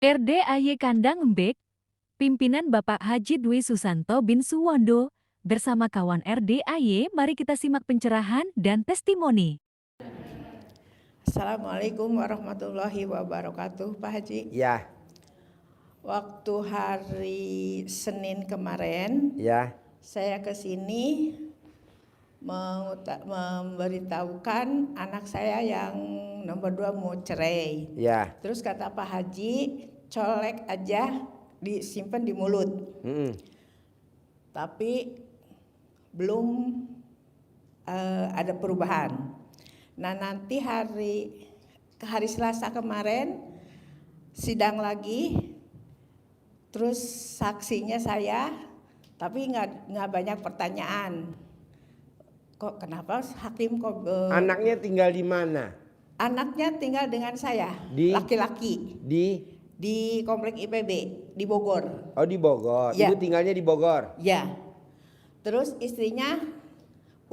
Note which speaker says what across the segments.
Speaker 1: RDAY Kandang Embek, pimpinan Bapak Haji Dwi Susanto bin Suwondo, bersama kawan RDAY, mari kita simak pencerahan dan testimoni.
Speaker 2: Assalamualaikum warahmatullahi wabarakatuh, Pak Haji.
Speaker 3: Ya,
Speaker 2: Waktu hari Senin kemarin,
Speaker 3: ya,
Speaker 2: saya ke sini memberitahukan anak saya yang nomor 2 mau cerai.
Speaker 3: ya.
Speaker 2: Terus kata Pak Haji, colek aja disimpan di mulut. Tapi belum ada perubahan. Nah, nanti hari Selasa kemarin sidang lagi, terus saksinya saya, tapi nggak banyak pertanyaan. Kok kenapa hakim kok?
Speaker 3: Anaknya tinggal di mana?
Speaker 2: Anaknya tinggal dengan saya,
Speaker 3: Di?
Speaker 2: laki-laki. Di komplek IPB di Bogor.
Speaker 3: Oh, di Bogor.
Speaker 2: Ya.
Speaker 3: Ibu tinggalnya di Bogor.
Speaker 2: Ya. Terus istrinya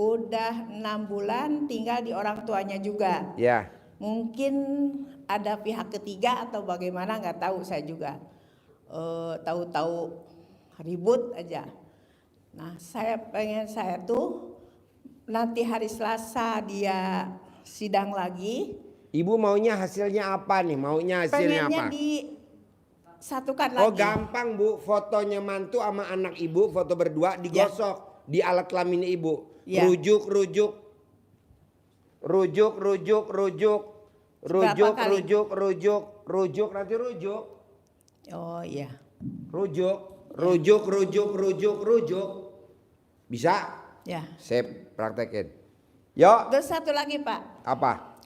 Speaker 2: udah 6 bulan tinggal di orang tuanya juga.
Speaker 3: Ya.
Speaker 2: Mungkin ada pihak ketiga atau bagaimana, nggak tahu saya juga. Tahu-tahu ribut aja. Nah, saya tuh nanti hari Selasa dia sidang lagi.
Speaker 3: Ibu maunya hasilnya apa nih?
Speaker 2: Pengennya
Speaker 3: Apa?
Speaker 2: disatukan lagi.
Speaker 3: Oh, gampang, Bu. Fotonya mantu sama anak ibu, foto berdua digosok di alat kelamin ibu.
Speaker 2: Ya.
Speaker 3: Rujuk. Nanti rujuk.
Speaker 2: Oh iya.
Speaker 3: Rujuk. Bisa?
Speaker 2: Ya.
Speaker 3: Sip, praktekin. Yuk.
Speaker 2: Terus satu lagi, Pak.
Speaker 3: Apa?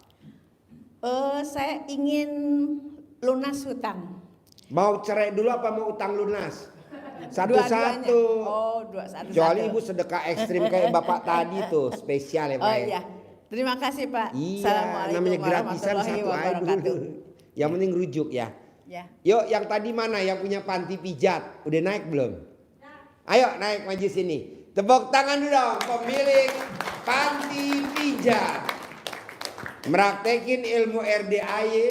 Speaker 2: Saya ingin lunas hutang.
Speaker 3: Mau cerai dulu apa mau utang lunas?
Speaker 2: Dua-duanya.
Speaker 3: Satu-satu.
Speaker 2: Oh, satu-satu.
Speaker 3: Kecuali ibu sedekah ekstrim kayak bapak tadi tuh, spesial ya Pak.
Speaker 2: Oh iya. Terima kasih, Pak.
Speaker 3: Iya, namanya gratisan satu aja dulu. Yang penting rujuk ya.
Speaker 2: Ya.
Speaker 3: Yuk, yang tadi mana yang punya panti pijat? Udah naik belum? Ayo naik maju sini. Tepuk tangan dulu dong pemilik panti pijat. Meraktekin ilmu RDAY,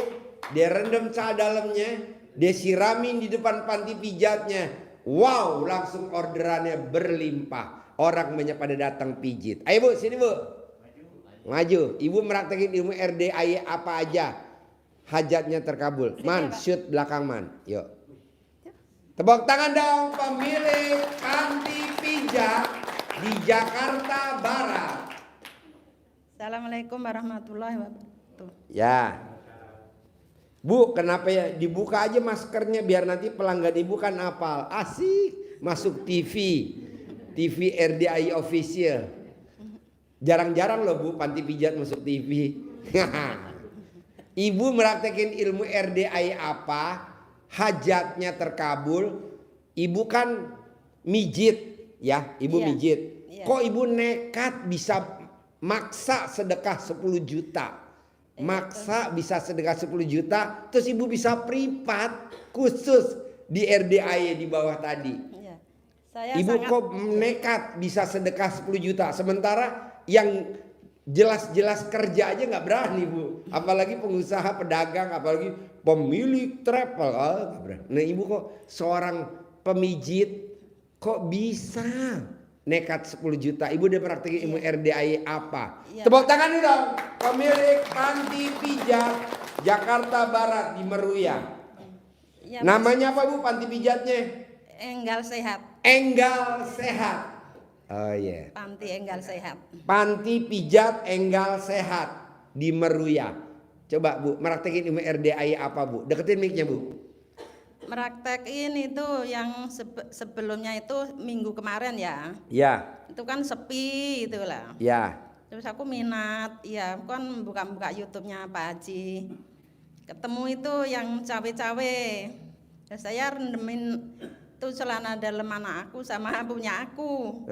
Speaker 3: dia rendam cah dalamnya, dia siramin di depan panti pijatnya. Wow, langsung orderannya berlimpah. Orang banyak pada datang pijit. Ayo Bu, sini Bu. Maju. Ibu meraktekin ilmu RDAY apa aja. Hajatnya terkabul. Man, shoot belakang man. Yuk. Tepuk tangan dong pemilik panti pijat di Jakarta Barat.
Speaker 2: Assalamualaikum warahmatullahi wabarakatuh.
Speaker 3: Ya. Bu, kenapa ya dibuka aja maskernya biar nanti pelanggan ibu kan hafal. Asik masuk TV RDAY official. Jarang-jarang loh Bu panti pijat masuk TV. Ibu meraktekin ilmu RDAY apa? Hajatnya terkabul. Ibu kan mijit ya, ibu mijit.
Speaker 2: Iya.
Speaker 3: Kok ibu nekat bisa maksa sedekah 10 juta? Maksa bisa sedekah 10 juta, terus ibu bisa privat khusus di RDAY di bawah tadi.
Speaker 2: Iya. Saya
Speaker 3: Ibu kok nekat bisa sedekah 10 juta, sementara yang jelas-jelas kerja aja nggak berani Bu. Apalagi pengusaha, pedagang, apalagi pemilik travel, nggak berani. Nah ibu kok seorang pemijit kok bisa nekat 10 juta. Ibu udah praktekin ilmu RDAY apa?
Speaker 2: Iya.
Speaker 3: Tepuk tangan dulu dong. Pemilik panti pijat Jakarta Barat di Meruya.
Speaker 2: Ya,
Speaker 3: Namanya apa Bu panti pijatnya?
Speaker 2: Enggal Sehat.
Speaker 3: Enggal Sehat. Oh iya.
Speaker 2: Panti Enggal Sehat.
Speaker 3: Panti pijat Enggal Sehat di Meruya. Coba Bu, meraktekin ilmu RDAY apa Bu? Deketin mic-nya Bu.
Speaker 2: Meraktekin itu yang sebelumnya itu minggu kemarin ya.
Speaker 3: Ya.
Speaker 2: Itu kan sepi itulah.
Speaker 3: Ya.
Speaker 2: Terus aku minat, ya kan buka-buka YouTube-nya Pak Haji. Ketemu itu yang cawe-cawe. Terus saya rendemin itu celana dalam anak aku sama punya aku.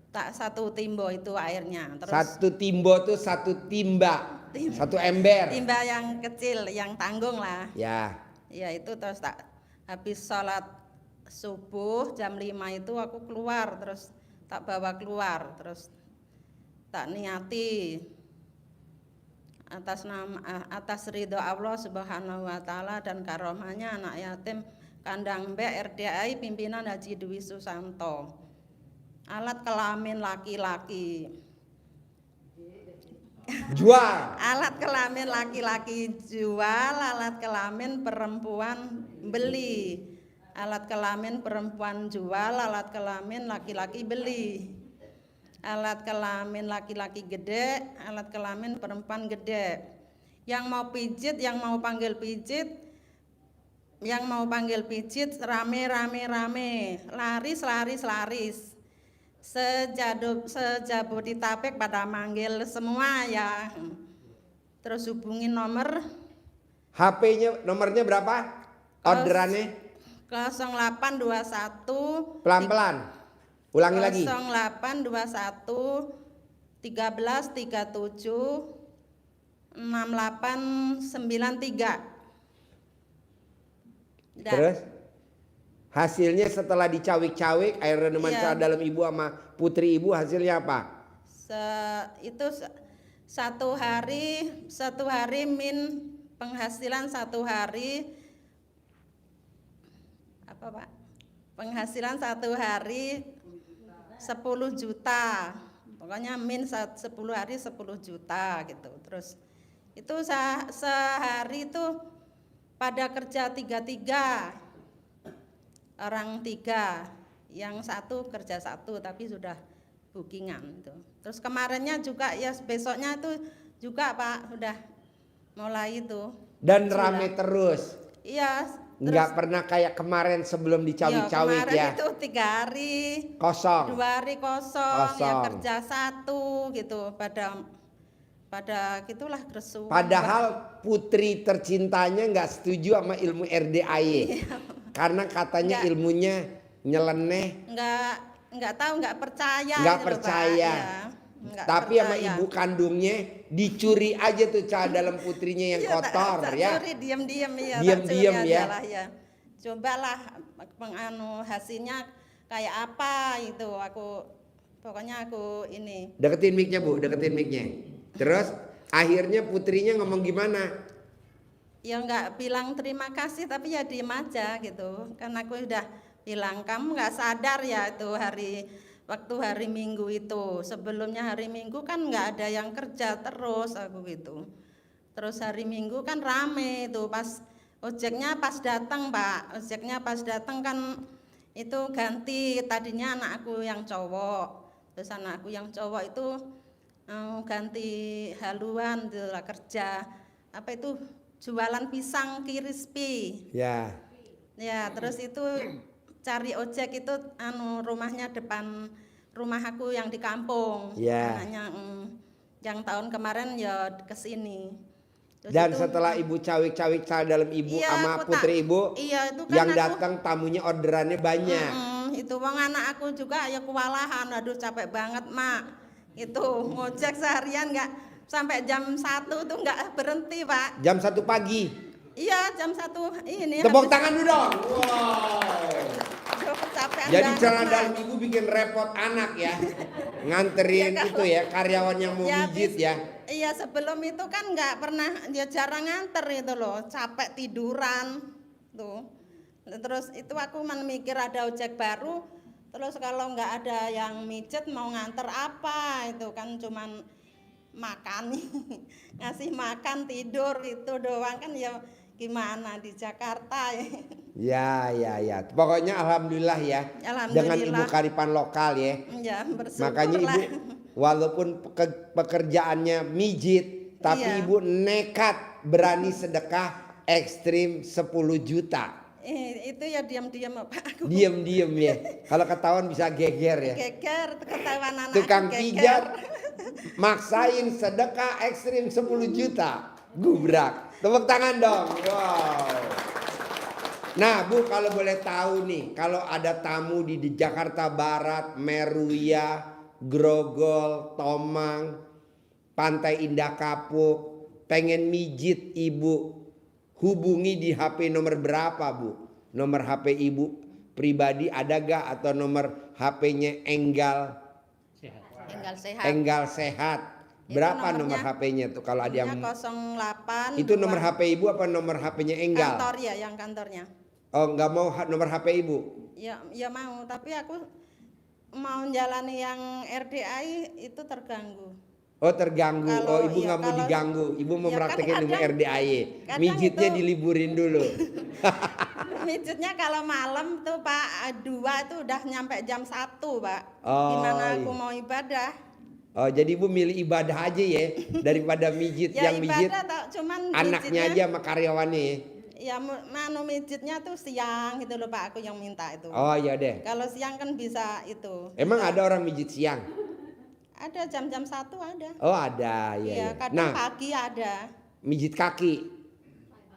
Speaker 2: Tak satu timbo itu airnya. Terus
Speaker 3: Satu timbo tuh satu timba. Satu ember.
Speaker 2: timba yang kecil, yang tanggung lah.
Speaker 3: Ya.
Speaker 2: Ya itu terus tak habis sholat subuh jam 5 itu aku keluar, terus tak bawa keluar, terus tak niati atas ridho Allah Subhanahu wa taala dan karomahnya anak yatim kandang mbek RDAI pimpinan Haji Dwi Susanto. Alat kelamin laki-laki.
Speaker 3: Jual.
Speaker 2: Alat kelamin laki-laki jual, alat kelamin perempuan beli. Alat kelamin perempuan jual, alat kelamin laki-laki beli. Alat kelamin laki-laki gede, alat kelamin perempuan gede. Yang mau pijit, yang mau panggil pijit, rame, laris. Sejabodetabek pada manggil semua ya. Terus hubungin nomor
Speaker 3: HP-nya nomornya berapa? Orderannya
Speaker 2: 0821
Speaker 3: pelan-pelan. Ulangi lagi.
Speaker 2: 0821 1337 6893.
Speaker 3: Terus hasilnya setelah dicawik-cawik air reneman
Speaker 2: Iya.
Speaker 3: dalam ibu sama putri ibu hasilnya apa?
Speaker 2: Satu hari min penghasilan satu hari apa Pak? Penghasilan satu hari 10 juta. Pokoknya min 10 hari 10 juta gitu. Terus itu sehari itu pada kerja 3 orang 3, yang 1 kerja 1 tapi sudah bookingan itu. Terus kemarinnya juga ya besoknya itu juga Pak udah mulai itu.
Speaker 3: Dan rame terus.
Speaker 2: Iya.
Speaker 3: Nggak pernah kayak kemarin sebelum dicawik-cawik
Speaker 2: kemarin
Speaker 3: ya.
Speaker 2: itu 3 hari
Speaker 3: Kosong.
Speaker 2: 2 hari kosong. Ya
Speaker 3: Kosong.
Speaker 2: kerja 1 gitu pada gitulah keresuhan.
Speaker 3: Padahal putri tercintanya nggak setuju sama ilmu RDAY. Karena katanya ilmunya nyeleneh.
Speaker 2: Nggak tahu, nggak percaya.
Speaker 3: Nggak
Speaker 2: gitu loh, Pak.
Speaker 3: percaya.
Speaker 2: Ya, nggak
Speaker 3: Tapi
Speaker 2: percaya.
Speaker 3: sama ibu kandungnya dicuri aja tuh dalam putrinya yang
Speaker 2: Iya,
Speaker 3: kotor
Speaker 2: tak
Speaker 3: ya.
Speaker 2: curi diam-diam ya.
Speaker 3: Diam-diam
Speaker 2: tak curi
Speaker 3: ya.
Speaker 2: aja lah, ya. Cobalah hasilnya kayak apa itu pokoknya aku ini.
Speaker 3: Deketin mic-nya Bu, deketin mic-nya. Terus akhirnya putrinya ngomong gimana?
Speaker 2: Ya nggak bilang terima kasih tapi ya diem aja gitu. Karena aku udah bilang kamu nggak sadar ya itu waktu hari Minggu itu. Sebelumnya hari Minggu kan nggak ada yang kerja terus aku gitu. Terus hari Minggu kan rame itu ojeknya pas datang Pak. Ojeknya pas datang kan itu ganti, tadinya anakku yang cowok. Terus anakku yang cowok itu ganti haluan gitu lah, kerja apa itu jualan pisang crispy.
Speaker 3: Ya.
Speaker 2: Ya, terus itu cari ojek itu rumahnya depan rumah aku yang di kampung.
Speaker 3: Ya.
Speaker 2: Anaknya yang tahun kemarin ya ke sini. Terus
Speaker 3: Dan
Speaker 2: itu,
Speaker 3: setelah ibu cawik-cawik dalam ibu
Speaker 2: iya,
Speaker 3: sama
Speaker 2: aku
Speaker 3: putri ibu
Speaker 2: iya, itu kan
Speaker 3: yang
Speaker 2: aku,
Speaker 3: datang tamunya orderannya banyak.
Speaker 2: itu wong anak aku juga ya kewalahan, aduh capek banget Mak. Itu ngojek seharian nggak sampai jam 1 tuh nggak berhenti Pak.
Speaker 3: Jam 1 pagi.
Speaker 2: Iya jam 1 ini.
Speaker 3: Tepuk tangan dulu dong. Wow.
Speaker 2: Kecapean
Speaker 3: Jadi
Speaker 2: banget,
Speaker 3: celana
Speaker 2: Mak.
Speaker 3: dalam ibu bikin repot anak ya. Nganterin
Speaker 2: Ya,
Speaker 3: itu ya karyawan yang mau mijit ya.
Speaker 2: Iya sebelum itu kan nggak pernah, dia jarang nganter itu loh, capek tiduran tuh. Terus itu aku mikir ada ojek baru, terus kalau nggak ada yang mijet mau nganter apa, itu kan cuman makan ngasih makan tidur itu doang kan, ya gimana di Jakarta ya.
Speaker 3: Ya. Pokoknya alhamdulillah ya.
Speaker 2: Alhamdulillah.
Speaker 3: Dengan ibu karipan lokal ya.
Speaker 2: Ya bersyukur
Speaker 3: Makanya
Speaker 2: lah.
Speaker 3: ibu walaupun pekerjaannya mijit, tapi
Speaker 2: Iya.
Speaker 3: ibu nekat berani sedekah ekstrim 10 juta.
Speaker 2: Itu ya diam-diam Pak aku.
Speaker 3: Diem ya. Kalau ketahuan bisa geger ya.
Speaker 2: Geger, ketahuan anak
Speaker 3: Tukang
Speaker 2: geger.
Speaker 3: pijat maksain sedekah ekstrim 10 juta. Gubrak. Tepuk tangan dong. Wow. Nah Bu, kalau boleh tahu nih, kalau ada tamu di Jakarta Barat, Meruya, Grogol, Tomang, Pantai Indah Kapuk, pengen mijit ibu, hubungi di HP nomor berapa Bu? Nomor HP ibu pribadi ada gak? Atau nomor HP-nya Enggal
Speaker 2: Tinggal sehat.
Speaker 3: Enggal Sehat Berapa nomor HP-nya tuh kalau ada yang
Speaker 2: 08.
Speaker 3: itu nomor HP ibu apa nomor HP-nya Enggal?
Speaker 2: Kantor ya, yang kantornya.
Speaker 3: Oh, nggak mau nomor HP ibu?
Speaker 2: Ya, ya mau, tapi aku mau jalani yang RDI itu terganggu.
Speaker 3: Oh, terganggu.
Speaker 2: Kalau-
Speaker 3: Oh, ibu
Speaker 2: iya,
Speaker 3: nggak mau
Speaker 2: kalau-
Speaker 3: diganggu. Ibu mau
Speaker 2: ya kan
Speaker 3: praktekin ilmu
Speaker 2: kadang-
Speaker 3: RDAY.
Speaker 2: kadang
Speaker 3: Mijitnya
Speaker 2: itu-
Speaker 3: diliburin dulu.
Speaker 2: Mijitnya kalau malam tuh Pak 2 itu udah nyampe jam 1 Pak.
Speaker 3: Oh,
Speaker 2: Gimana aku
Speaker 3: iya.
Speaker 2: mau ibadah?
Speaker 3: Oh, jadi ibu milih ibadah aja ya daripada mijit
Speaker 2: Ya
Speaker 3: yang mijit
Speaker 2: ibadah tak cuman
Speaker 3: anaknya
Speaker 2: mijitnya-
Speaker 3: aja sama karyawannya ya.
Speaker 2: Ya manu mijitnya tuh siang gitu loh Pak, aku yang minta itu.
Speaker 3: Oh, ya deh.
Speaker 2: Kalau siang kan bisa itu.
Speaker 3: Emang
Speaker 2: bisa-
Speaker 3: ada orang mijit siang?
Speaker 2: Ada jam-jam 1 ada.
Speaker 3: Oh, ada ya.
Speaker 2: Iya,
Speaker 3: Ya.
Speaker 2: kadang
Speaker 3: Nah,
Speaker 2: pagi ada.
Speaker 3: mijit kaki.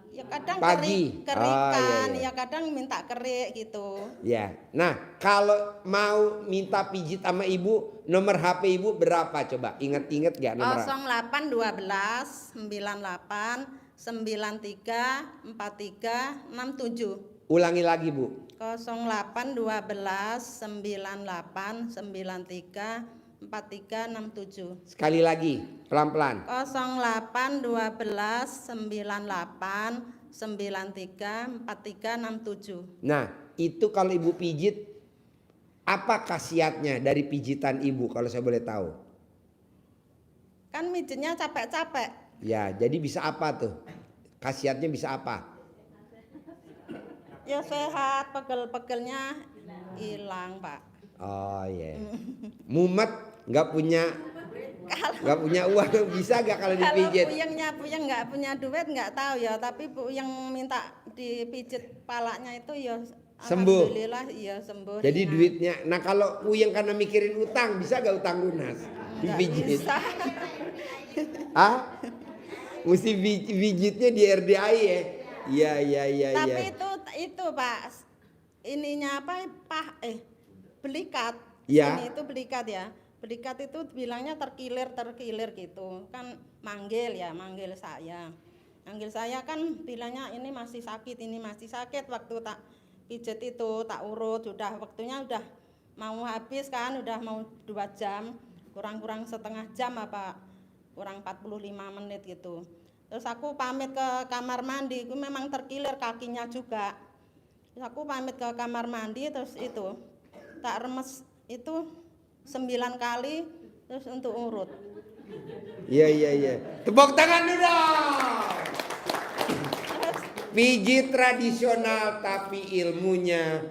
Speaker 2: Ya kadang
Speaker 3: Pagi.
Speaker 2: kerikan,
Speaker 3: Oh, iya, iya.
Speaker 2: ya kadang minta kerik gitu.
Speaker 3: Ya. Nah, kalau mau minta pijit sama ibu, nomor HP ibu berapa coba? Ingat-ingat gak nomor?
Speaker 2: 0812 98 93 43 67.
Speaker 3: Ulangi lagi, Bu.
Speaker 2: 0812 98 93 43 67.
Speaker 3: Sekali lagi, pelan-pelan.
Speaker 2: 0812 98 93 43 67.
Speaker 3: Nah, itu kalau ibu pijit, apa khasiatnya dari pijitan ibu kalau saya boleh tahu?
Speaker 2: Kan mijitnya capek-capek.
Speaker 3: Ya, jadi bisa apa tuh? Khasiatnya bisa apa?
Speaker 2: Ya sehat, pegel-pegelnya hilang, Pak.
Speaker 3: Oh iya. Mumet, nggak punya uang, bisa gak kalau
Speaker 2: Kalau
Speaker 3: dipijit?
Speaker 2: puyeng nggak punya duit nggak tahu ya, tapi puyeng minta dipijit palanya itu ya
Speaker 3: Sembuh.
Speaker 2: alhamdulillah iya sembuh.
Speaker 3: Jadi
Speaker 2: ringan.
Speaker 3: duitnya, nah kalau puyeng karena mikirin utang, bisa gak utang lunas?
Speaker 2: Nggak
Speaker 3: Dipijit.
Speaker 2: bisa.
Speaker 3: Ah? Mesti pijitnya di RDI ya? Iya, iya, iya, iya.
Speaker 2: Tapi itu Pak, ininya apa? Belikat.
Speaker 3: Ya.
Speaker 2: Ini itu belikat ya. Belikat itu bilangnya terkilir gitu. Kan manggil saya. Manggil saya kan bilangnya ini masih sakit. Waktu tak pijet itu tak urut, waktunya udah mau habis kan, udah mau 2 jam. Kurang setengah jam apa? Kurang 45 menit gitu. Terus aku pamit ke kamar mandi, itu memang terkilir kakinya juga. Terus aku pamit ke kamar mandi, terus itu tak remes itu 9 kali terus untuk urut.
Speaker 3: Iya, iya, iya. Tepuk tangan dulu dong. Pijit tradisional tapi ilmunya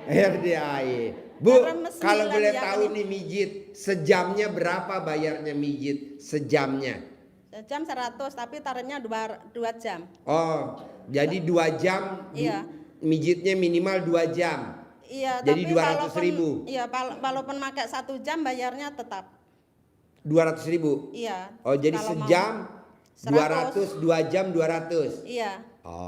Speaker 3: RDAY. Bu,
Speaker 2: Remes
Speaker 3: kalau
Speaker 2: 9
Speaker 3: boleh
Speaker 2: ya,
Speaker 3: tahu
Speaker 2: ini.
Speaker 3: nih mijit, sejamnya berapa bayarnya mijit sejamnya?
Speaker 2: Sejam 100 tapi tarifnya 2 jam.
Speaker 3: Oh, jadi 2 jam
Speaker 2: Iya.
Speaker 3: mijitnya minimal 2 jam.
Speaker 2: Iya,
Speaker 3: Jadi
Speaker 2: tapi
Speaker 3: 200.000.
Speaker 2: Iya, walaupun pakai 1 jam bayarnya tetap.
Speaker 3: 200.000.
Speaker 2: Iya.
Speaker 3: Oh, jadi
Speaker 2: Kalau mau
Speaker 3: sejam
Speaker 2: 100.
Speaker 3: 200, 2 jam 200.
Speaker 2: Iya,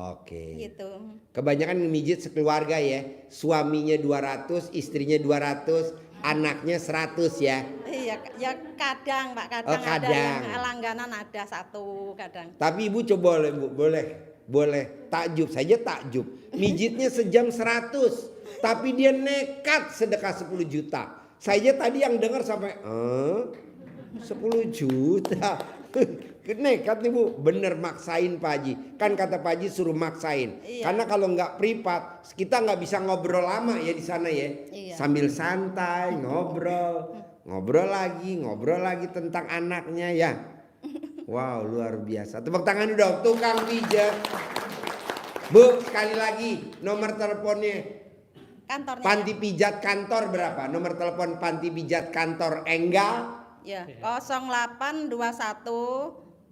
Speaker 3: Oke.
Speaker 2: gitu.
Speaker 3: Kebanyakan mijit sekeluarga ya. Suaminya 200, istrinya 200, anaknya 100 ya.
Speaker 2: Iya, ya kadang Pak, kadang
Speaker 3: Oh,
Speaker 2: ada
Speaker 3: kadang.
Speaker 2: yang langganan ada 1 kadang.
Speaker 3: Tapi ibu coba boleh takjub saja takjub. Mijitnya sejam 100, tapi dia nekat sedekah 10 juta. Saya tadi yang dengar sampai 10 juta. Nekat nih Bu, bener maksain Pak Haji. Kan kata Pak Haji suruh maksain.
Speaker 2: Iya.
Speaker 3: Karena kalau nggak privat, kita nggak bisa ngobrol lama ya di sana ya.
Speaker 2: Iya.
Speaker 3: Sambil santai ngobrol lagi tentang anaknya ya. Wow, luar biasa. Tepuk tangan dong, tukang pijat. Bu, sekali lagi nomor teleponnya.
Speaker 2: Kantornya.
Speaker 3: Panti pijat kantor berapa? Nomor telepon panti pijat kantor Enggal.
Speaker 2: Ya, 0821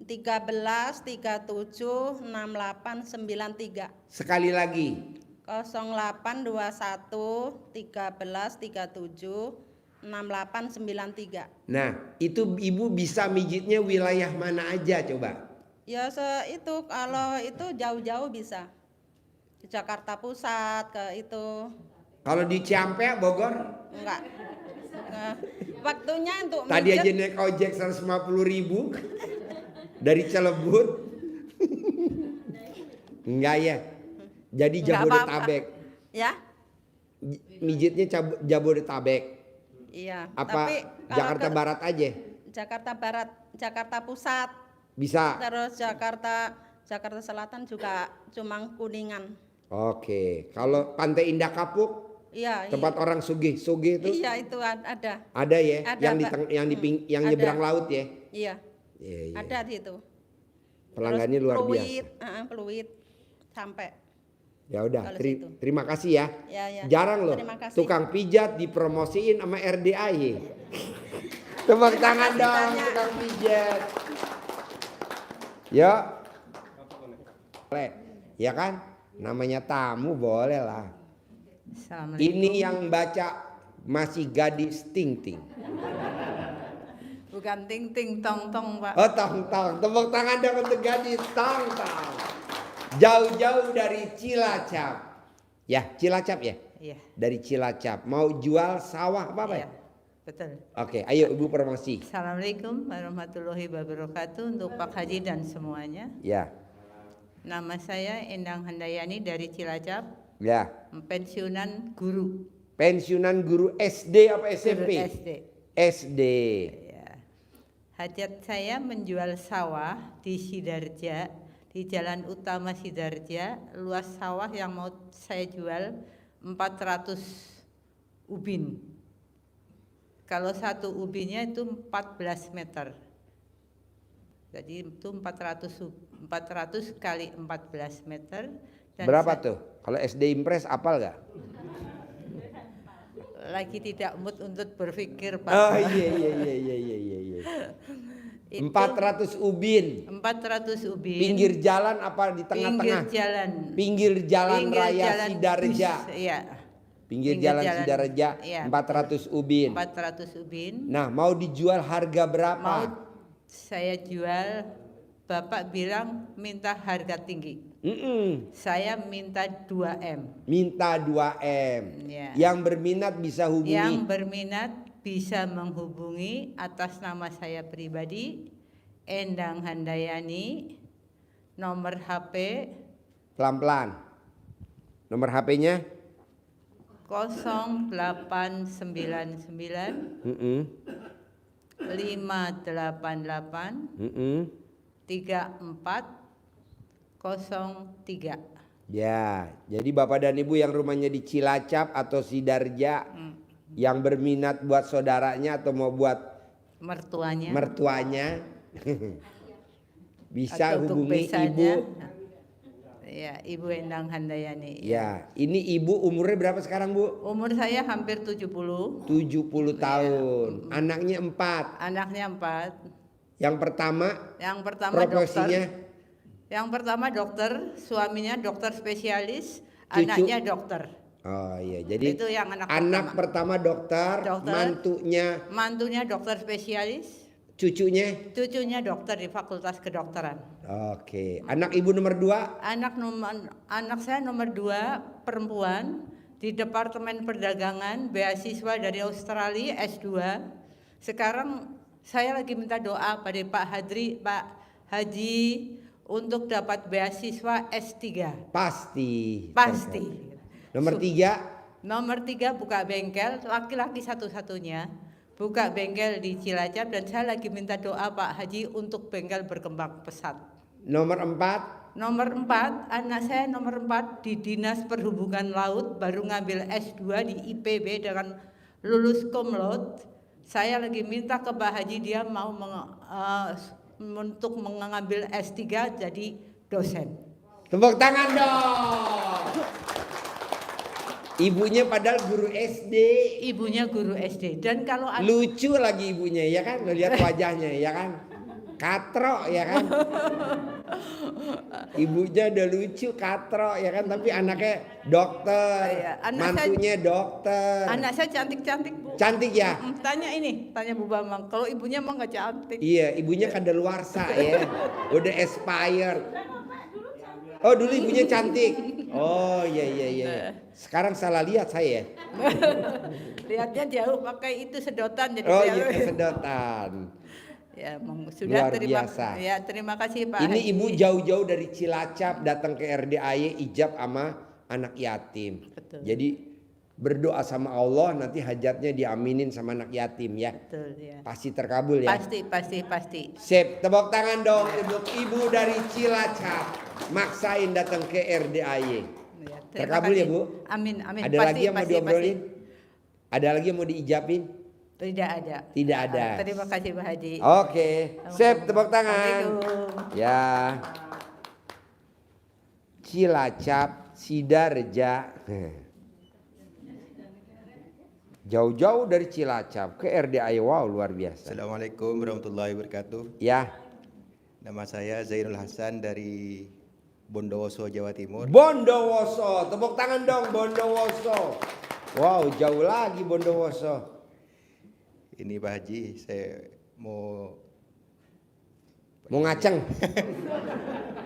Speaker 2: 13 37 68 93.
Speaker 3: Sekali lagi.
Speaker 2: 0821 13 37 68 93.
Speaker 3: Nah, itu ibu bisa mijitnya wilayah mana aja coba?
Speaker 2: Ya itu kalau itu jauh-jauh bisa. Di Jakarta Pusat ke itu
Speaker 3: Kalau di Ciampea, Bogor?
Speaker 2: enggak. Waktunya untuk
Speaker 3: Tadi aja
Speaker 2: mijet,
Speaker 3: naik ojek 150.000 dari Cilebut. Enggak ya. Jadi
Speaker 2: enggak apa-apa.
Speaker 3: Jabodetabek.
Speaker 2: Ya.
Speaker 3: Mijitnya Jabodetabek.
Speaker 2: Iya,
Speaker 3: Apa
Speaker 2: tapi kalau
Speaker 3: Jakarta Barat aja?
Speaker 2: Jakarta Barat, Jakarta Pusat,
Speaker 3: Bisa.
Speaker 2: terus Jakarta Selatan juga cuma Kuningan.
Speaker 3: Oke. Kalau Pantai Indah Kapuk,
Speaker 2: Iya,
Speaker 3: tempat orang sugih-sugih itu
Speaker 2: iya itu ada.
Speaker 3: ada ya,
Speaker 2: Ada,
Speaker 3: yang di
Speaker 2: Pak.
Speaker 3: yang
Speaker 2: Ada.
Speaker 3: nyebrang laut ya.
Speaker 2: Iya,
Speaker 3: Iya, iya.
Speaker 2: ada di situ.
Speaker 3: Pelanggannya
Speaker 2: Terus
Speaker 3: luar
Speaker 2: Pluit,
Speaker 3: biasa.
Speaker 2: Pluit sampai.
Speaker 3: Ya udah,
Speaker 2: Kalau situ.
Speaker 3: terima kasih ya.
Speaker 2: Ya, ya.
Speaker 3: Jarang loh
Speaker 2: Terima kasih.
Speaker 3: tukang pijat dipromosiin sama RDAY. Tepuk tangan
Speaker 2: kasih
Speaker 3: dong
Speaker 2: banyak.
Speaker 3: tukang pijat. Ya. Boleh. Ya kan? Namanya tamu boleh lah. Ini yang baca masih gadis ting-ting.
Speaker 4: Bukan ting-ting tong-tong, Pak.
Speaker 3: Oh, tong-tong. Tepuk tangan dong untuk gadis tong-tong. Jauh-jauh dari Cilacap. Ya, Cilacap ya?
Speaker 4: Iya.
Speaker 3: Dari Cilacap. Mau jual sawah apa
Speaker 4: Iya.
Speaker 3: ya?
Speaker 4: Betul.
Speaker 3: Oke, ayo Ibu promosi.
Speaker 4: Assalamualaikum warahmatullahi wabarakatuh untuk Pak Haji dan semuanya.
Speaker 3: Ya.
Speaker 4: Nama saya Endang Handayani dari Cilacap,
Speaker 3: Ya.
Speaker 4: pensiunan guru.
Speaker 3: Pensiunan guru SD apa
Speaker 4: Guru
Speaker 3: SMP?
Speaker 4: SD.
Speaker 3: SD.
Speaker 4: Ya. Hajat saya menjual sawah di Sidarja, di Jalan Utama Sidarja, luas sawah yang mau saya jual 400 ubin. Kalau satu ubinnya itu 14 meter. Jadi itu 400 kali 14 meter. Dan
Speaker 3: Berapa tuh? Kalau SD Impres apal gak?
Speaker 4: lagi tidak mood untuk berpikir, Pak.
Speaker 3: Oh iya.
Speaker 4: Itu
Speaker 3: 400 ubin.
Speaker 4: 400 ubin.
Speaker 3: Pinggir jalan apa di
Speaker 4: Pinggir
Speaker 3: tengah-tengah?
Speaker 4: jalan.
Speaker 3: Pinggir jalan
Speaker 4: Pinggir
Speaker 3: raya
Speaker 4: jalan
Speaker 3: Sidarja.
Speaker 4: bus, iya.
Speaker 3: Pinggir
Speaker 4: Pinggir
Speaker 3: jalan
Speaker 4: jalan,
Speaker 3: Sidarja
Speaker 4: iya.
Speaker 3: 400 ubin.
Speaker 4: 400 ubin.
Speaker 3: Nah, mau dijual harga berapa?
Speaker 4: Mau saya jual, Bapak bilang minta harga tinggi. Saya minta 2M.
Speaker 3: Minta 2M.
Speaker 4: Ya.
Speaker 3: Yang berminat bisa hubungi.
Speaker 4: Yang berminat bisa menghubungi atas nama saya pribadi, Endang Handayani, nomor HP
Speaker 3: Pelan-pelan. Nomor HP-nya?
Speaker 4: 0899 588 3403.
Speaker 3: Ya, jadi Bapak dan Ibu yang rumahnya di Cilacap atau Sidarja yang berminat buat saudaranya atau mau buat mertuanya bisa
Speaker 4: atau untuk
Speaker 3: hubungi
Speaker 4: besanya.
Speaker 3: Ibu.
Speaker 4: Ya, Ibu Endang Handayani.
Speaker 3: Ya, ini Ibu umurnya berapa sekarang, Bu?
Speaker 4: Umur saya hampir 70.
Speaker 3: 70 tahun. Anaknya 4.
Speaker 4: Anaknya 4.
Speaker 3: Yang pertama
Speaker 4: Profesinya? Yang pertama dokter, suaminya dokter spesialis,
Speaker 3: Cucu?
Speaker 4: anaknya dokter.
Speaker 3: Oh iya, jadi
Speaker 4: Itu yang
Speaker 3: anak pertama dokter,
Speaker 4: mantunya dokter spesialis,
Speaker 3: cucunya
Speaker 4: dokter di Fakultas Kedokteran.
Speaker 3: Oke. Anak Ibu nomor 2?
Speaker 4: Anak saya nomor 2 perempuan di Departemen Perdagangan, beasiswa dari Australia S2. Sekarang saya lagi minta doa pada Pak Haji untuk dapat beasiswa S3.
Speaker 3: Pasti. Nomor 3?
Speaker 4: Nomor 3 buka bengkel, laki-laki satu-satunya. Buka bengkel di Cilacap dan saya lagi minta doa Pak Haji untuk bengkel berkembang pesat.
Speaker 3: Nomor 4?
Speaker 4: Nomor 4, anak saya nomor 4 di Dinas Perhubungan Laut, baru ngambil S2 di IPB dengan lulus cum laude. Saya lagi minta ke Pak Haji dia mau untuk mengambil S3 jadi dosen.
Speaker 3: Tepuk tangan dong. Ibunya padahal guru SD.
Speaker 4: Ibunya guru SD dan kalau
Speaker 3: lucu lagi ibunya ya kan, lo lihat wajahnya ya kan, katro ya kan. Ibunya udah lucu katro ya kan, tapi anaknya dokter, mantunya dokter.
Speaker 4: Anak saya cantik-cantik, Bu.
Speaker 3: Cantik ya?
Speaker 4: Tanya Bu Bambang. Kalau ibunya mah nggak cantik.
Speaker 3: Iya, ibunya kadaluarsa ya, udah expired. Oh dulu ibunya cantik. Oh iya. Sekarang salah lihat saya.
Speaker 4: Lihatnya jauh, pakai itu sedotan jadi.
Speaker 3: Oh iya, sedotan.
Speaker 4: Ya, sudah.
Speaker 3: Luar biasa.
Speaker 4: Terima kasih Pak
Speaker 3: Ini
Speaker 4: Haji.
Speaker 3: Ibu jauh-jauh dari Cilacap datang ke RDAY ijab sama anak yatim.
Speaker 4: Betul.
Speaker 3: Jadi berdoa sama Allah, nanti hajatnya diaminin sama anak yatim ya.
Speaker 4: Betul ya.
Speaker 3: Pasti terkabul ya.
Speaker 4: Pasti.
Speaker 3: Sip, tepuk tangan dong untuk ibu dari Cilacap. Maksain datang ke RDAY.
Speaker 4: Ya, terima
Speaker 3: Terkabul ya
Speaker 4: kasih.
Speaker 3: Bu?
Speaker 4: Amin.
Speaker 3: Ada lagi yang mau diobrolin? Ada lagi yang mau diijabin?
Speaker 4: Tidak ada.
Speaker 3: Tidak ada.
Speaker 4: Terima kasih Pak Haji.
Speaker 3: Oke, sip, tepuk tangan.
Speaker 4: Assalamualaikum.
Speaker 3: Ya. Cilacap, Sidareja. Jauh-jauh dari Cilacap ke RDAY, wow luar biasa.
Speaker 5: Assalamualaikum warahmatullahi wabarakatuh.
Speaker 3: Ya,
Speaker 5: Nama saya Zainul Hasan dari Bondowoso, Jawa Timur.
Speaker 3: Bondowoso, tepuk tangan dong Bondowoso. Wow, jauh lagi Bondowoso.
Speaker 5: Ini Pak Haji, saya mau
Speaker 3: ngaceng.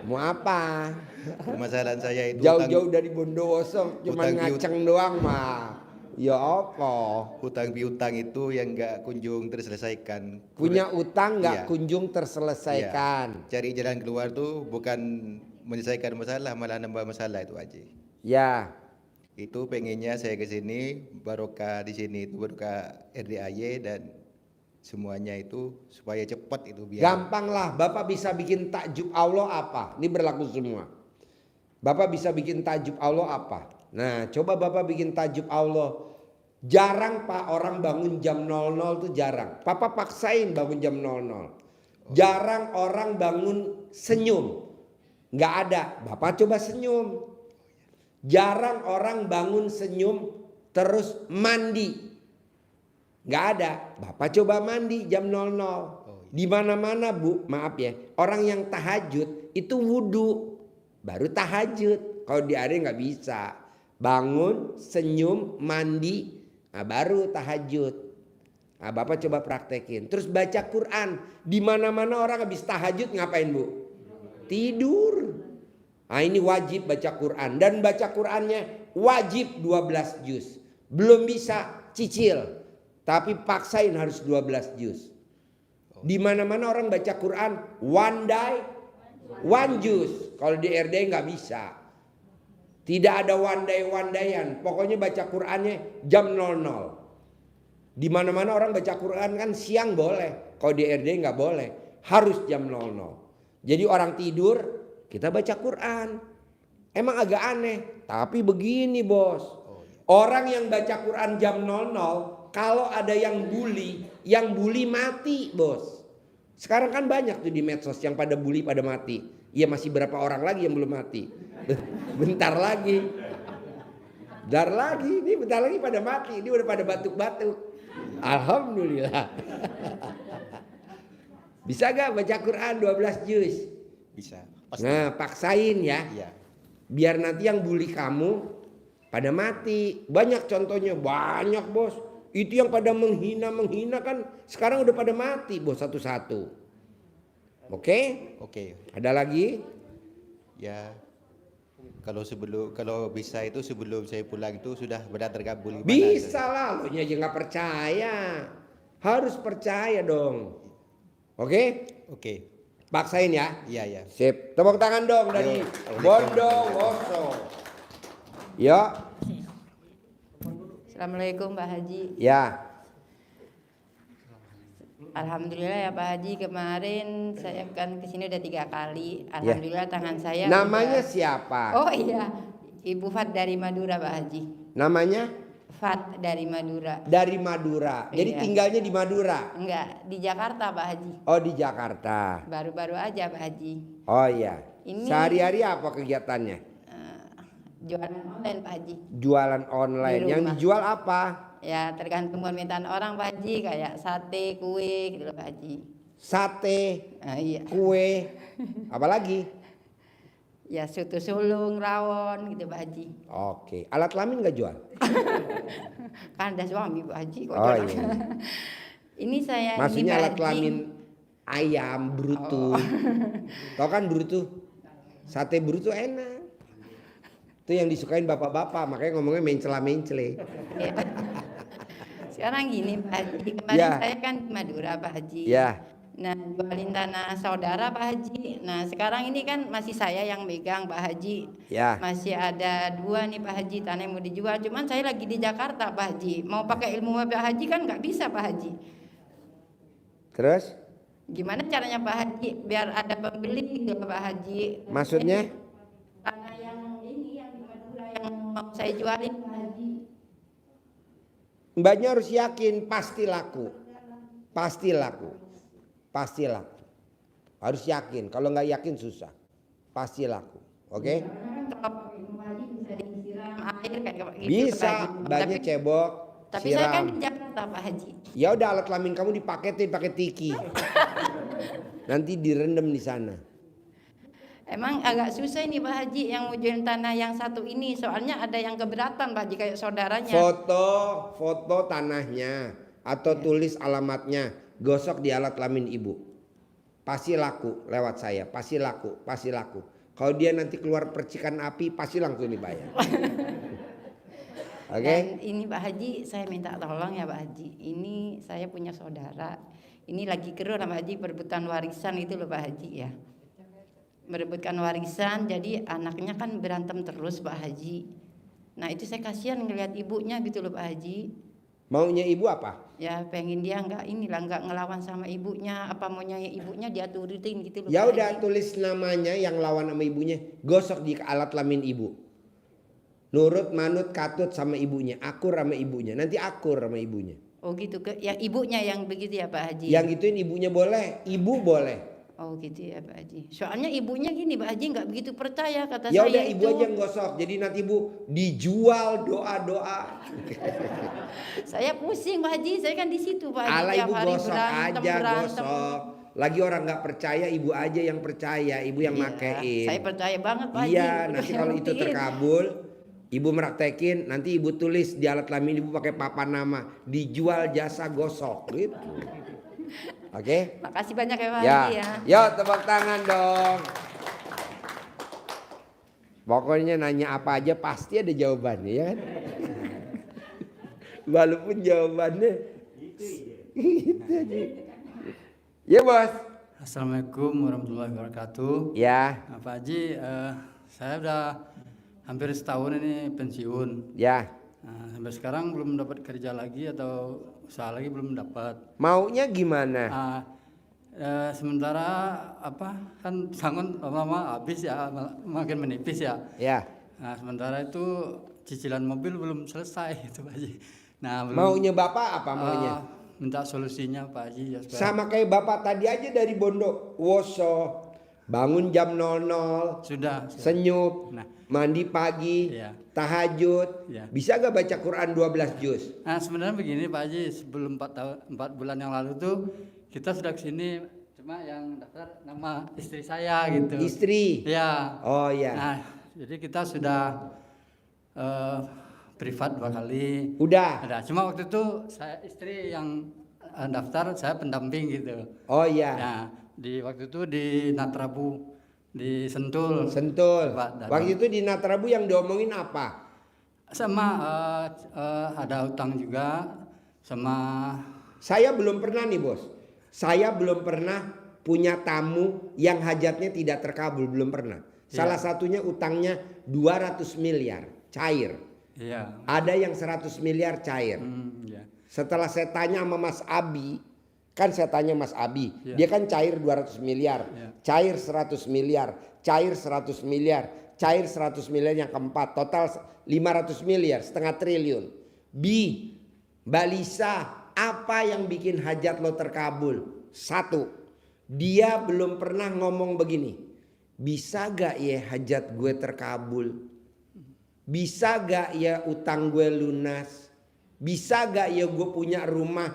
Speaker 3: Mau apa?
Speaker 5: permasalahan saya itu
Speaker 3: Jauh-jauh dari Bondowoso, cuma
Speaker 5: hutang
Speaker 3: ngaceng doang mah. Ya apa?
Speaker 5: hutang piutang itu yang nggak kunjung terselesaikan.
Speaker 3: Punya utang nggak
Speaker 5: Iya.
Speaker 3: kunjung terselesaikan.
Speaker 5: Iya. Cari jalan keluar tuh bukan menyelesaikan masalah, malah nambah masalah itu Haji.
Speaker 3: Ya,
Speaker 5: Itu pengennya saya ke sini, barokah di sini itu barokah RDAY dan semuanya itu supaya cepat itu biar.
Speaker 3: gampang lah. Bapak bisa bikin takjub Allah apa? Ini berlaku semua. Bapak bisa bikin takjub Allah apa? Nah, coba Bapak bikin takjub Allah. Jarang Pak orang bangun jam 00 tuh jarang. Papa paksain bangun jam 00. Jarang orang bangun senyum. Nggak ada. Bapak coba senyum. Jarang orang bangun senyum terus mandi. Nggak ada. Bapak coba mandi jam 00. Di mana-mana Bu, maaf ya. Orang yang tahajud itu wudhu. Baru tahajud. Kalau di hari nggak bisa. Bangun, senyum, mandi. Nah, baru tahajud. Nah, Bapak coba praktekin. Terus baca Quran. Di mana-mana orang habis tahajud ngapain Bu? Tidur. Nah, ini wajib baca Quran. Dan baca Qurannya wajib 12 juz. Belum bisa cicil. Tapi paksain harus 12 juz. Di mana-mana orang baca Quran one day, one juz. Kalau di RD nggak bisa. Tidak ada one dayan. Pokoknya baca Qurannya jam 00. Di mana-mana orang baca Quran kan siang boleh. Kalau di RD nggak boleh. Harus jam 00. Jadi orang tidur, kita baca Quran. Emang agak aneh. Tapi begini bos. Orang yang baca Quran jam 00. Kalau ada yang bully mati bos. Sekarang kan banyak tuh di medsos yang pada bully pada mati. Ya masih berapa orang lagi yang belum mati. Bentar lagi. Bentar lagi pada mati. Ini udah pada batuk-batuk. Alhamdulillah. Bisa gak baca Quran 12 juz?
Speaker 5: Bisa. Pasti.
Speaker 3: Nah paksain ya.
Speaker 5: Iya.
Speaker 3: Biar nanti yang bully kamu pada mati. Banyak contohnya. Banyak bos. Itu yang pada menghina kan sekarang udah pada mati bos satu-satu. Oke?
Speaker 5: Oke.
Speaker 3: Ada lagi?
Speaker 5: Ya. Kalau bisa itu sebelum saya pulang itu sudah benar terkabul.
Speaker 3: Bisa lah, lo aja nggak percaya. Harus percaya dong. Oke?
Speaker 5: Oke.
Speaker 3: Paksain ya.
Speaker 5: Iya.
Speaker 3: Sip. Tepuk tangan dong dari Bondowoso. Ya.
Speaker 6: Assalamualaikum Pak Haji.
Speaker 3: Ya.
Speaker 6: Alhamdulillah ya Pak Haji, kemarin saya kan kesini udah 3 kali. Alhamdulillah tangan saya
Speaker 3: Namanya
Speaker 6: udah...
Speaker 3: siapa?
Speaker 6: Oh iya, Ibu Fat dari Madura Pak Haji.
Speaker 3: Namanya?
Speaker 6: Fat dari Madura.
Speaker 3: Dari Madura. Jadi
Speaker 6: Iya.
Speaker 3: tinggalnya di Madura.
Speaker 6: Enggak, di Jakarta Pak Haji.
Speaker 3: Oh di Jakarta.
Speaker 6: Baru-baru aja Pak Haji.
Speaker 3: Oh iya.
Speaker 6: Ini-
Speaker 3: Sehari-hari apa kegiatannya?
Speaker 6: Jualan online Pak Haji.
Speaker 3: Jualan online.
Speaker 6: Di
Speaker 3: Yang
Speaker 6: rumah.
Speaker 3: dijual apa?
Speaker 6: Ya tergantung permintaan orang Pak Haji, kayak sate, kue gitu loh Pak Haji.
Speaker 3: Sate,
Speaker 6: Iya.
Speaker 3: kue, apalagi?
Speaker 6: Ya soto sulung, rawon gitu Pak Haji.
Speaker 3: Oke. Alat kelamin nggak jual?
Speaker 6: Kan ada suami Pak Haji kok
Speaker 3: Oh
Speaker 6: jualan.
Speaker 3: iya.
Speaker 6: Ini saya
Speaker 3: Maksudnya
Speaker 6: Pak
Speaker 3: alat
Speaker 6: Haji.
Speaker 3: kelamin ayam brutu. Tahu kan brutu? Sate brutu enak. Itu yang disukain bapak-bapak, makanya ngomongnya mencela-mencele.
Speaker 6: Ya. Sekarang gini Pak Haji, kemarin
Speaker 3: Ya.
Speaker 6: saya kan di Madura Pak Haji.
Speaker 3: Ya.
Speaker 6: Nah, jualin tanah saudara Pak Haji. Nah, sekarang ini kan masih saya yang megang Pak Haji.
Speaker 3: Ya.
Speaker 6: Masih ada 2 nih Pak Haji tanah yang mau dijual. Cuman saya lagi di Jakarta Pak Haji. Mau pakai ilmu Pak Haji kan nggak bisa Pak Haji.
Speaker 3: Terus?
Speaker 6: Gimana caranya Pak Haji biar ada pembeli gitu Pak Haji?
Speaker 3: Maksudnya?
Speaker 6: Tanah yang ini yang di Madura yang mau saya jualin Pak Haji.
Speaker 3: Mbaknya harus yakin pasti laku. Pasti laku. Pasti laku. Harus yakin. Kalau nggak yakin susah. Pasti laku. Oke?
Speaker 6: Kalau ilmu Pak Haji bisa disiram air kayak gitu
Speaker 3: Bisa.
Speaker 6: Pak Haji.
Speaker 3: Mbaknya cebok.
Speaker 6: Tapi saya kan
Speaker 3: Siram.
Speaker 6: di Jakarta Pak Haji.
Speaker 3: Ya udah alat kelamin kamu dipaketin pakai tiki. Nanti direndam di sana.
Speaker 6: Emang agak susah ini Pak Haji yang mau jualin tanah yang satu ini. Soalnya ada yang keberatan Pak Haji kayak saudaranya.
Speaker 3: Foto tanahnya atau tulis alamatnya, gosok di alat kelamin ibu. Pasti laku lewat saya, pasti laku, pasti laku. Kalau dia nanti keluar percikan api, pasti langsung dibayar. Oke?
Speaker 6: Dan ini Pak Haji, saya minta tolong ya Pak Haji. Ini saya punya saudara. Ini lagi keruh Pak Haji perebutan warisan itu loh Pak Haji ya. Merebutkan warisan, jadi anaknya kan berantem terus Pak Haji. Nah itu saya kasihan ngelihat ibunya gitu loh Pak Haji.
Speaker 3: Maunya ibu apa?
Speaker 6: Ya pengen dia nggak ngelawan sama ibunya. Apa maunya ibunya dia turutin gitu loh
Speaker 3: Ya
Speaker 6: Pak
Speaker 3: udah
Speaker 6: Haji.
Speaker 3: tulis namanya yang lawan sama ibunya, gosok di alat kelamin ibu. Nurut, manut, katut sama ibunya, akur sama ibunya. Nanti akur sama ibunya.
Speaker 6: Oh gitu ke yang ibunya yang begitu ya Pak Haji.
Speaker 3: Yang gituin ibunya boleh, ibu boleh.
Speaker 6: Oh gitu ya Pak Haji. Soalnya ibunya gini Pak Haji nggak begitu percaya kata
Speaker 3: Ya
Speaker 6: saya
Speaker 3: udah ibu
Speaker 6: itu.
Speaker 3: aja yang gosok. Jadi nanti ibu dijual doa-doa.
Speaker 6: Saya pusing Pak Haji, saya kan di situ Pak Haji
Speaker 3: Ala
Speaker 6: tiap
Speaker 3: ibu
Speaker 6: hari
Speaker 3: gosok aja, gosok. Lagi orang nggak percaya, ibu aja yang percaya, ibu yang
Speaker 6: Iya,
Speaker 3: makein.
Speaker 6: saya percaya banget Pak Haji.
Speaker 3: Iya,
Speaker 6: Udah
Speaker 3: nanti
Speaker 6: saya
Speaker 3: kalau itu
Speaker 6: buktiin.
Speaker 3: terkabul, ibu meraktekin, nanti ibu tulis di alat kelamin ibu pakai papan nama, dijual jasa gosok gitu. Oke?
Speaker 6: Makasih banyak ya Pak
Speaker 3: Ya,
Speaker 6: Haji ya.
Speaker 3: yo tepuk tangan dong. Pokoknya nanya apa aja pasti ada jawabannya ya kan? Walaupun jawabannya gitu aja. Ya bos.
Speaker 7: Assalamualaikum warahmatullahi wabarakatuh.
Speaker 3: Ya,
Speaker 7: Nah, Pak Haji, saya udah hampir setahun ini pensiun.
Speaker 3: ya.
Speaker 7: Nah, sampai sekarang belum dapat kerja lagi atau usaha lagi belum dapat.
Speaker 3: Maunya gimana?
Speaker 7: Nah, sementara apa kan sangon lama-lama habis ya, makin menipis ya.
Speaker 3: Ya.
Speaker 7: Nah, sementara itu cicilan mobil belum selesai itu Pak Haji. Nah, belum,
Speaker 3: Maunya bapak apa maunya?
Speaker 7: minta solusinya Pak Haji ya supaya
Speaker 3: Sama kayak bapak tadi aja dari Bondo. Woso, bangun jam 00,
Speaker 7: sudah.
Speaker 3: senyum,
Speaker 7: Nah,
Speaker 3: mandi pagi,
Speaker 7: Iya.
Speaker 3: tahajud.
Speaker 7: Iya.
Speaker 3: Bisa gak baca Quran 12 juz?
Speaker 7: Nah sebenarnya begini Pak Haji, sebelum 4 bulan yang lalu tuh kita sudah kesini, cuma yang daftar nama istri saya gitu.
Speaker 3: Istri.
Speaker 7: Ya.
Speaker 3: Oh iya.
Speaker 7: Nah jadi kita sudah privat 2 kali.
Speaker 3: Udah.
Speaker 7: Ada. Cuma waktu itu saya istri yang daftar, saya pendamping gitu.
Speaker 3: Oh iya.
Speaker 7: Nah di waktu itu di Natrabu di Sentul.
Speaker 3: Sentul.
Speaker 7: Pak, dan-
Speaker 3: Waktu itu di Natrabu yang diomongin apa?
Speaker 7: Sama ada utang juga sama.
Speaker 3: Saya belum pernah nih bos. Saya belum pernah punya tamu yang hajatnya tidak terkabul. Belum pernah. Salah satunya utangnya 200 miliar cair.
Speaker 7: Iya.
Speaker 3: Ada yang 100 miliar cair.
Speaker 7: Ya.
Speaker 3: Setelah saya tanya sama Mas Abi. Kan saya tanya Mas Abi.
Speaker 7: Iya.
Speaker 3: Dia kan cair 200 miliar.
Speaker 7: Iya.
Speaker 3: Cair 100 miliar. Cair 100 miliar. Cair 100 miliar yang keempat. Total 500 miliar. Setengah triliun. Mbak Lisa. Apa yang bikin hajat lo terkabul? 1. Dia belum pernah ngomong begini. Bisa gak ya hajat gue terkabul? Bisa gak ya utang gue lunas? Bisa gak ya gue punya rumah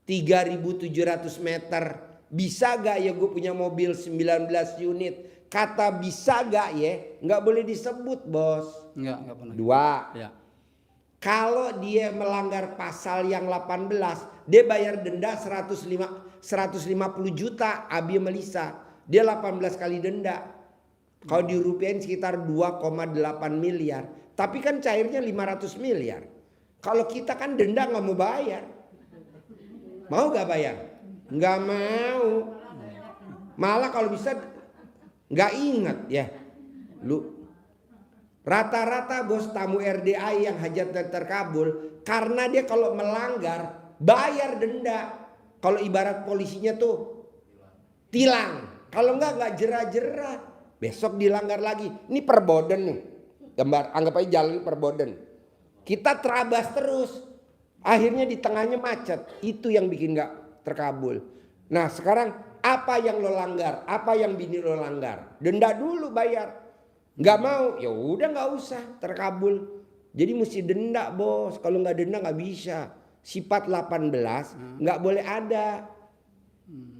Speaker 3: 3.700 meter? Bisa gak ya gue punya mobil 19 unit? Kata bisa gak ya? Nggak boleh disebut bos.
Speaker 7: Enggak pernah.
Speaker 3: 2.
Speaker 7: Ya.
Speaker 3: Kalau dia melanggar pasal yang 18, dia bayar denda 150 juta Abi Melisa. Dia 18 kali denda. Kalau dirupiahin sekitar 2,8 miliar. Tapi kan cairnya 500 miliar. Kalau kita kan denda nggak mau bayar. Mau gak bayar? Nggak mau. Malah kalau bisa nggak ingat ya. Lu rata-rata bos tamu RDI yang hajatnya terkabul karena dia kalau melanggar bayar denda. Kalau ibarat polisinya tuh tilang. Kalau nggak jerah-jerah. Besok dilanggar lagi. Ini perboden nih. Gambar anggap aja jalan perboden. Kita terabas terus. Akhirnya di tengahnya macet. Itu yang bikin nggak terkabul. Nah sekarang apa yang lo langgar? Apa yang bini lo langgar? Denda dulu bayar. Nggak mau, ya udah nggak usah terkabul. Jadi mesti denda bos. Kalau nggak denda nggak bisa. Sifat 18 nggak boleh ada.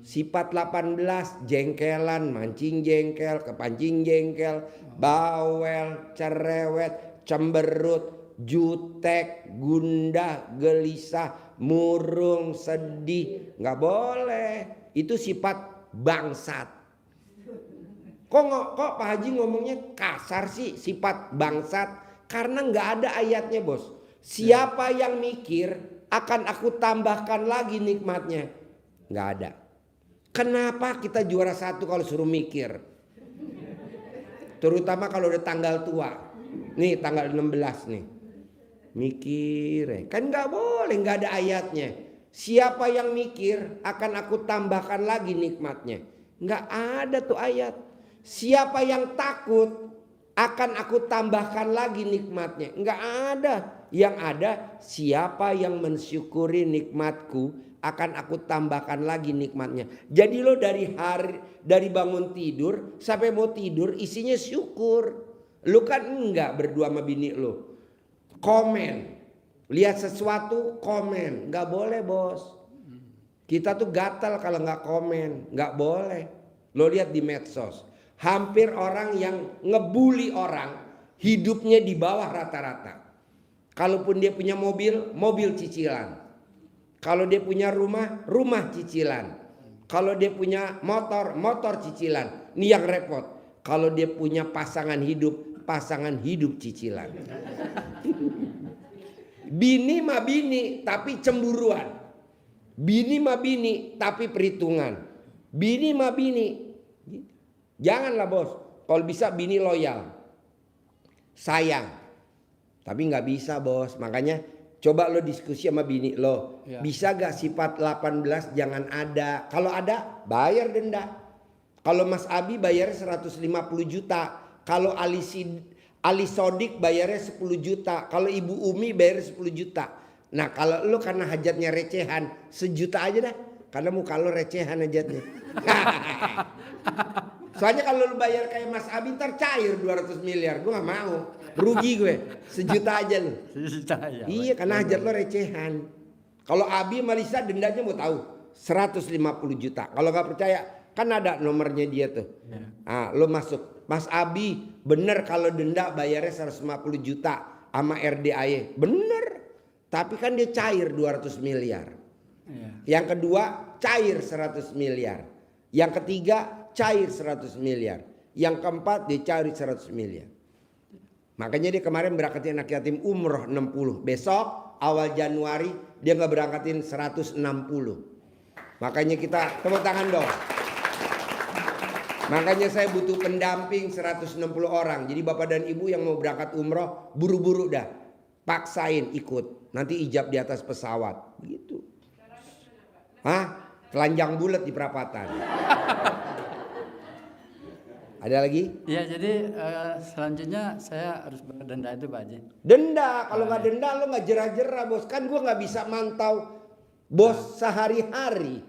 Speaker 3: Sifat 18 jengkelan, mancing jengkel, kepancing jengkel, bawel, cerewet, cemberut, jutek, gundah, gelisah, murung, sedih, nggak boleh. Itu sifat bangsat. Kok Pak Haji ngomongnya kasar sih sifat bangsat? Karena nggak ada ayatnya bos. Siapa yang mikir akan aku tambahkan lagi nikmatnya. Nggak ada. Kenapa kita juara 1 kalau suruh mikir? Terutama kalau udah tanggal tua. Nih tanggal 16 nih. Mikir ya. Kan nggak boleh, nggak ada ayatnya. Siapa yang mikir akan aku tambahkan lagi nikmatnya. Nggak ada tuh ayat. Siapa yang takut akan aku tambahkan lagi nikmatnya. Nggak ada. Yang ada siapa yang mensyukuri nikmatku akan aku tambahkan lagi nikmatnya. Jadi lo dari bangun tidur sampai mau tidur isinya syukur. Lo kan enggak berdua sama bini lo. Komen. Lihat sesuatu komen. Nggak boleh bos. Kita tuh gatal kalau nggak komen. Nggak boleh. Lo lihat di medsos. Hampir orang yang ngebully orang hidupnya di bawah rata-rata. Kalaupun dia punya mobil, mobil cicilan. Kalau dia punya rumah, rumah cicilan. Kalau dia punya motor, motor cicilan. Ini yang repot. Kalau dia punya pasangan hidup cicilan. Bini mah bini tapi cemburuan. Bini mah bini tapi perhitungan. Bini mah bini. Janganlah bos. Kalau bisa bini loyal. Sayang. Tapi nggak bisa bos. Makanya coba lo diskusi sama bini lo.
Speaker 7: Ya.
Speaker 3: Bisa gak sifat 18 jangan ada. Kalau ada bayar denda. Kalau Mas Abi bayarnya 150 juta. Kalau Ali Sodik bayarnya 10 juta. Kalau Ibu Umi bayarnya 10 juta. Nah kalau lo karena hajatnya recehan 1 juta aja dah. Karena muka lo recehan hajatnya. Soalnya kalau lo bayar kayak Mas Abi ntar cair 200 miliar. Gue gak mau. Rugi gue. 1 juta aja lo.
Speaker 7: Ya,
Speaker 3: Iya karena hajat lo recehan. Kalau Abi Malisa dendanya mau tahu 150 juta. Kalau nggak percaya kan ada nomornya dia tuh.
Speaker 7: Ya.
Speaker 3: Ah, lo masuk. Mas Abi bener kalau denda bayarnya 150 juta sama RDAY. Bener. Tapi kan dia cair 200 miliar.
Speaker 7: Ya.
Speaker 3: Yang kedua cair 100 miliar. Yang ketiga cair 100 miliar. Yang keempat dia cair 100 miliar. Makanya dia kemarin berangkatin anak yatim umroh 60. Besok awal Januari dia nggak berangkatin 160. Makanya kita tepuk tangan dong. Makanya saya butuh pendamping 160 orang. Jadi bapak dan ibu yang mau berangkat umroh buru-buru dah. Paksain ikut. Nanti ijab di atas pesawat. Begitu. Hah? Telanjang bulat di perapatan. Ada lagi?
Speaker 7: Ya, jadi selanjutnya saya harus bayar denda itu Pak Haji.
Speaker 3: Denda, kalau nggak denda lo nggak jerah-jerah bos. Kan gue nggak bisa mantau bos sehari-hari.